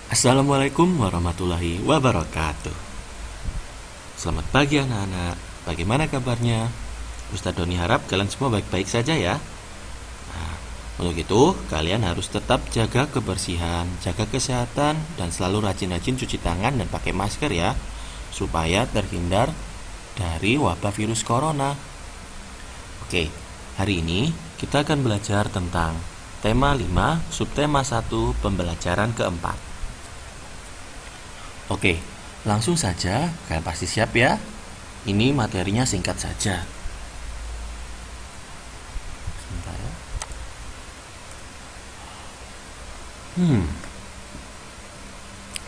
Assalamualaikum warahmatullahi wabarakatuh. Selamat pagi anak-anak. Bagaimana kabarnya? Ustadz Doni harap kalian semua baik-baik saja ya. Nah, untuk itu kalian harus tetap jaga kebersihan, jaga kesehatan, dan selalu rajin-rajin cuci tangan dan pakai masker ya, supaya terhindar dari wabah virus corona. Oke, hari ini kita akan belajar tentang tema 5, subtema 1, pembelajaran keempat. Oke, langsung saja, kalian pasti siap ya? Ini materinya singkat saja. Sebentar ya.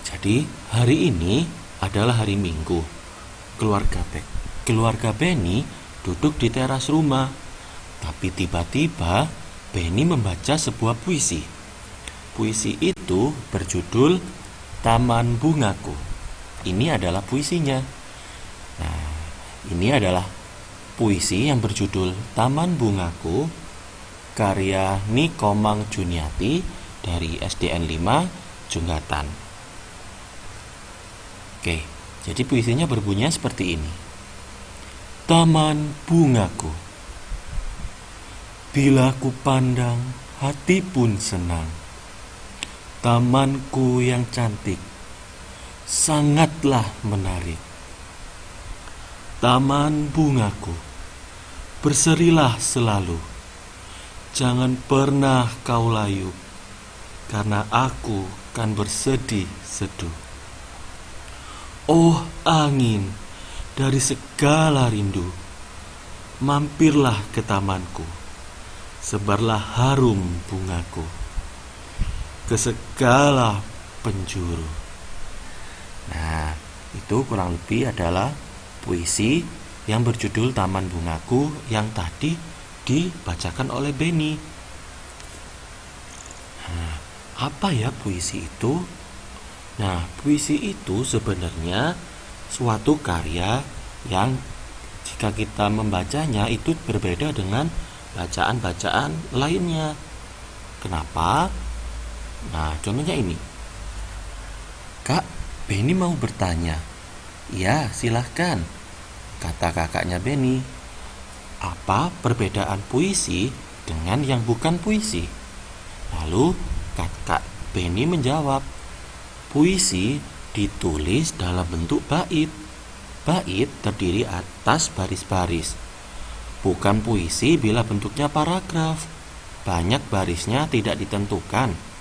Jadi, hari ini adalah hari Minggu. Keluarga Benny duduk di teras rumah. Tapi tiba-tiba Benny membaca sebuah puisi. Puisi itu berjudul Taman Bungaku. Ini adalah puisinya. Nah, ini adalah puisi yang berjudul Taman Bungaku, karya Nikomang Juniati dari SDN 5 Junggatan. Oke, jadi puisinya berbunyi seperti ini. Taman Bungaku, bila ku pandang, hati pun senang. Tamanku yang cantik, sangatlah menarik. Taman bungaku, berserilah selalu. Jangan pernah kau layu, karena aku kan bersedih seduh. Oh angin, dari segala rindu, mampirlah ke tamanku, sebarlah harum bungaku ke segala penjuru. Nah, itu kurang lebih adalah puisi yang berjudul Taman Bungaku yang tadi dibacakan oleh Benny. Nah, apa ya puisi itu? Nah, puisi itu sebenarnya suatu karya yang jika kita membacanya itu berbeda dengan bacaan-bacaan lainnya. Kenapa? Nah, contohnya ini. Kak, Benny mau bertanya. Ya, silahkan, kata kakaknya Benny. Apa perbedaan puisi dengan yang bukan puisi? Lalu kakak Benny menjawab, puisi ditulis dalam bentuk bait. Bait terdiri atas baris-baris. Bukan puisi bila bentuknya paragraf. Banyak barisnya tidak ditentukan.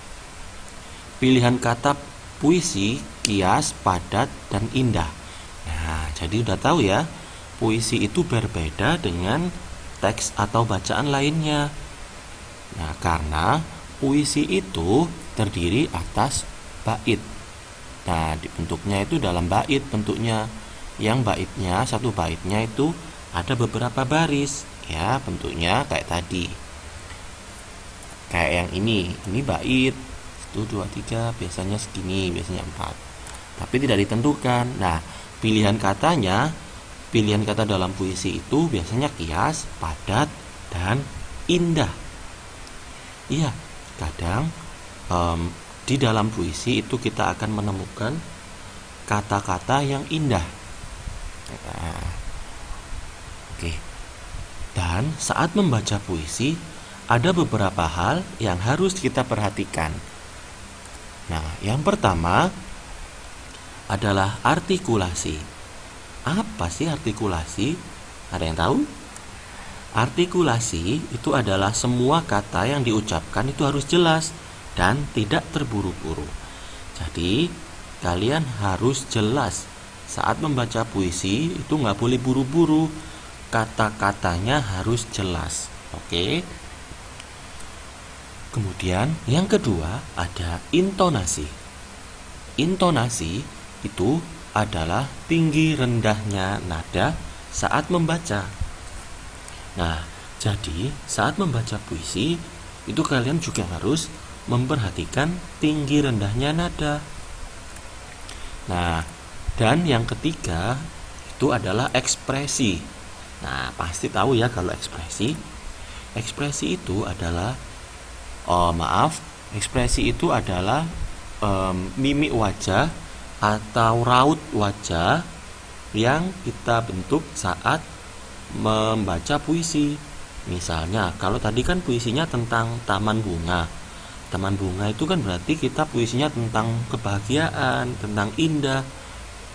Pilihan kata puisi, kias, padat, dan indah. Nah, jadi udah tahu ya, puisi itu berbeda dengan teks atau bacaan lainnya. Nah, karena puisi itu terdiri atas bait. Nah, bentuknya itu dalam bait bentuknya. Yang baitnya, satu baitnya itu ada beberapa baris. Ya, bentuknya kayak tadi. Kayak yang ini bait. 1, 2, 3, biasanya segini, biasanya 4. Tapi tidak ditentukan. Nah, pilihan kata dalam puisi itu biasanya kias, padat, dan indah. Iya, kadang di dalam puisi itu kita akan menemukan kata-kata yang indah. Nah, oke. Dan saat membaca puisi, ada beberapa hal yang harus kita perhatikan. Nah, yang pertama adalah artikulasi. Apa sih artikulasi? Ada yang tahu? Artikulasi itu adalah semua kata yang diucapkan itu harus jelas dan tidak terburu-buru. Jadi, kalian harus jelas. Saat membaca puisi itu nggak boleh buru-buru. Kata-katanya harus jelas. Oke? Kemudian yang kedua ada intonasi. Intonasi itu adalah tinggi rendahnya nada saat membaca. Nah, jadi saat membaca puisi itu kalian juga harus memperhatikan tinggi rendahnya nada. Nah, dan yang ketiga itu adalah ekspresi. Nah, pasti tahu ya kalau ekspresi. Ekspresi itu adalah ekspresi itu adalah mimik wajah atau raut wajah yang kita bentuk saat membaca puisi. Misalnya, kalau tadi kan puisinya tentang taman bunga. Taman bunga itu kan berarti kita puisinya tentang kebahagiaan, tentang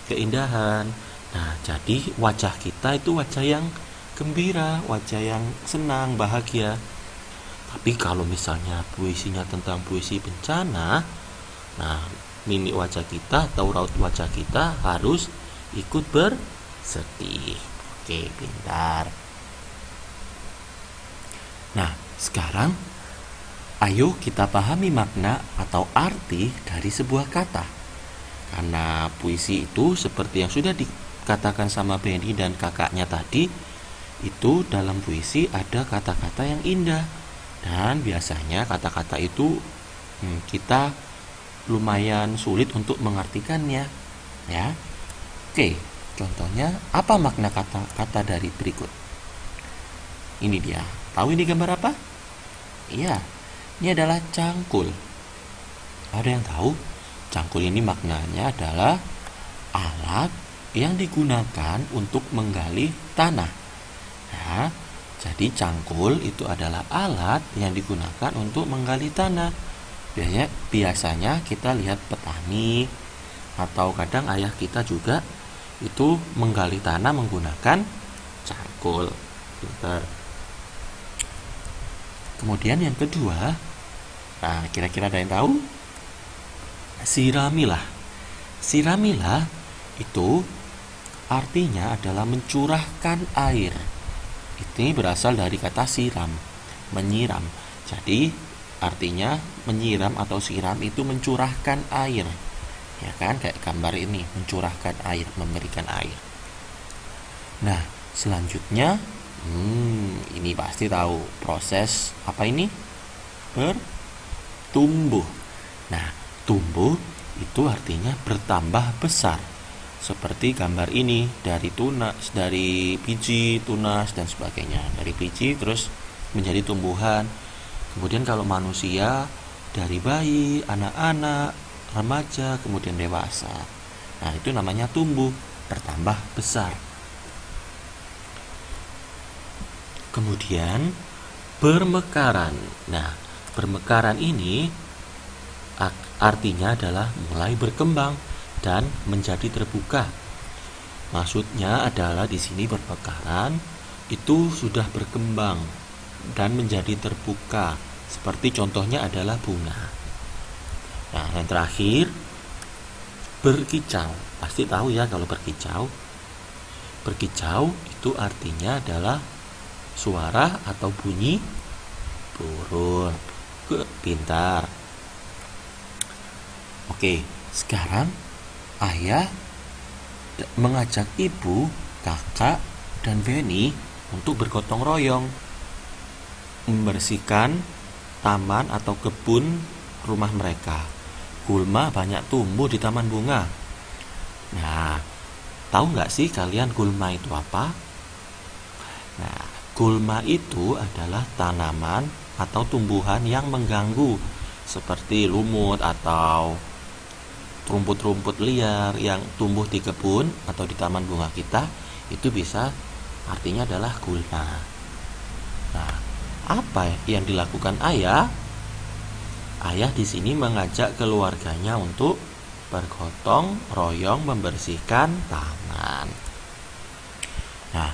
keindahan. Nah, jadi wajah kita itu wajah yang gembira, wajah yang senang, bahagia. Tapi kalau misalnya puisinya tentang puisi bencana, nah mimik wajah kita atau raut wajah kita harus ikut bersedih. Oke, pintar. Nah, sekarang ayo kita pahami makna atau arti dari sebuah kata. Karena puisi itu seperti yang sudah dikatakan sama Benny dan kakaknya tadi, itu dalam puisi ada kata-kata yang indah. Dan biasanya kata-kata itu kita lumayan sulit untuk mengartikannya, ya. Oke, contohnya apa makna kata-kata dari berikut? Ini dia. Tahu ini gambar apa? Iya, ini adalah cangkul. Ada yang tahu? Cangkul ini maknanya adalah alat yang digunakan untuk menggali tanah. Nah, jadi cangkul itu adalah alat yang digunakan untuk menggali tanah. Biasanya kita lihat petani atau kadang ayah kita juga itu menggali tanah menggunakan cangkul. Pintar. Kemudian yang kedua, nah kira-kira ada yang tahu? Siramilah. Siramilah itu artinya adalah mencurahkan air. Ini berasal dari kata siram, menyiram. Jadi artinya menyiram atau siram itu mencurahkan air. Ya kan, kayak gambar ini, mencurahkan air, memberikan air. Nah, selanjutnya ini pasti tahu proses apa ini? Bertumbuh. Nah, tumbuh itu artinya bertambah besar. Seperti gambar ini, dari tunas, dari biji, tunas dan sebagainya. Dari biji terus menjadi tumbuhan. Kemudian kalau manusia dari bayi, anak-anak, remaja, kemudian dewasa. Nah, itu namanya tumbuh, bertambah besar. Kemudian bermekaran. Nah, bermekaran ini artinya adalah mulai berkembang dan menjadi terbuka. Maksudnya adalah di sini bermekaran itu sudah berkembang dan menjadi terbuka. Seperti contohnya adalah bunga. Nah, yang terakhir berkicau. Pasti tahu ya kalau berkicau. Berkicau itu artinya adalah suara atau bunyi burung. Pintar. Oke, sekarang ayah mengajak ibu, kakak, dan Benny untuk bergotong royong membersihkan taman atau kebun rumah mereka. Gulma banyak tumbuh di taman bunga. Nah, tahu nggak sih kalian gulma itu apa? Nah, gulma itu adalah tanaman atau tumbuhan yang mengganggu seperti lumut atau rumput-rumput liar yang tumbuh di kebun atau di taman bunga kita. Itu bisa artinya adalah gulma. Nah, apa yang dilakukan ayah? Ayah di sini mengajak keluarganya untuk bergotong royong membersihkan taman. Nah,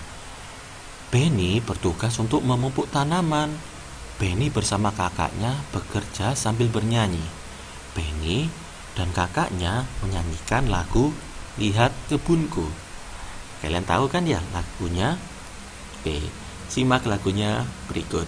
Benny bertugas untuk memupuk tanaman. Benny bersama kakaknya bekerja sambil bernyanyi. Benny dan kakaknya menyanyikan lagu Lihat Kebunku. Kalian tahu kan ya lagunya? Oke, simak lagunya berikut.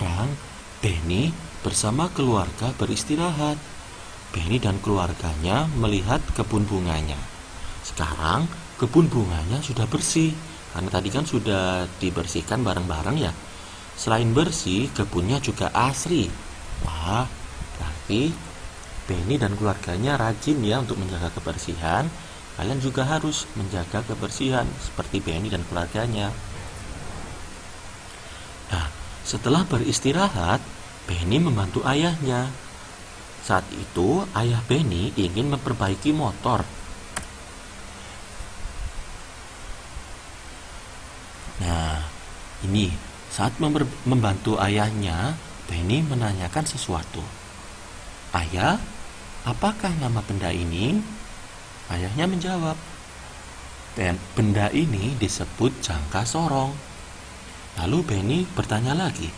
Sekarang Benny bersama keluarga beristirahat. Benny dan keluarganya melihat kebun bunganya. Sekarang kebun bunganya sudah bersih, karena tadi kan sudah dibersihkan bareng-bareng ya. Selain bersih, kebunnya juga asri. Wah, berarti Benny dan keluarganya rajin ya untuk menjaga kebersihan. Kalian juga harus menjaga kebersihan seperti Benny dan keluarganya. Nah, setelah beristirahat, Benny membantu ayahnya. Saat itu, ayah Benny ingin memperbaiki motor. Nah, ini saat membantu ayahnya, Benny menanyakan sesuatu. "Ayah, apakah nama benda ini?" Ayahnya menjawab, "Benda ini disebut jangka sorong." Lalu Benny bertanya lagi,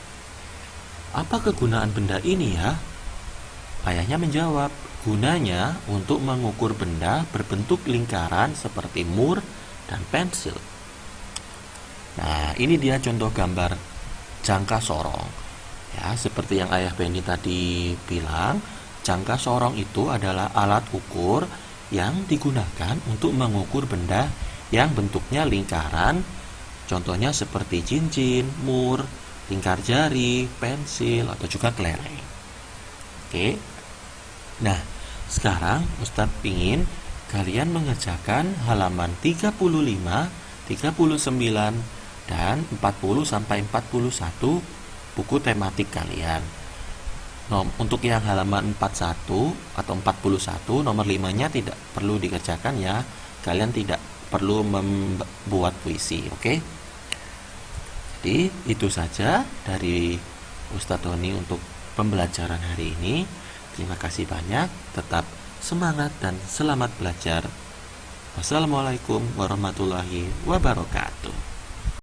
"Apa kegunaan benda ini ya?" Ayahnya menjawab, "Gunanya untuk mengukur benda berbentuk lingkaran seperti mur dan pensil." Nah, ini dia contoh gambar jangka sorong. Ya, seperti yang ayah Benny tadi bilang, jangka sorong itu adalah alat ukur yang digunakan untuk mengukur benda yang bentuknya lingkaran. Contohnya seperti cincin, mur, lingkar jari, pensil, atau juga kelereng. Oke. Nah, sekarang Ustadz ingin kalian mengerjakan halaman 35, 39, dan 40 sampai 41 buku tematik kalian. Untuk yang halaman 41 atau 41, nomor 5-nya tidak perlu dikerjakan ya. Kalian tidak perlu membuat puisi, oke? Jadi itu saja dari Ustadz Doni untuk pembelajaran hari ini. Terima kasih banyak, tetap semangat dan selamat belajar. Wassalamualaikum warahmatullahi wabarakatuh.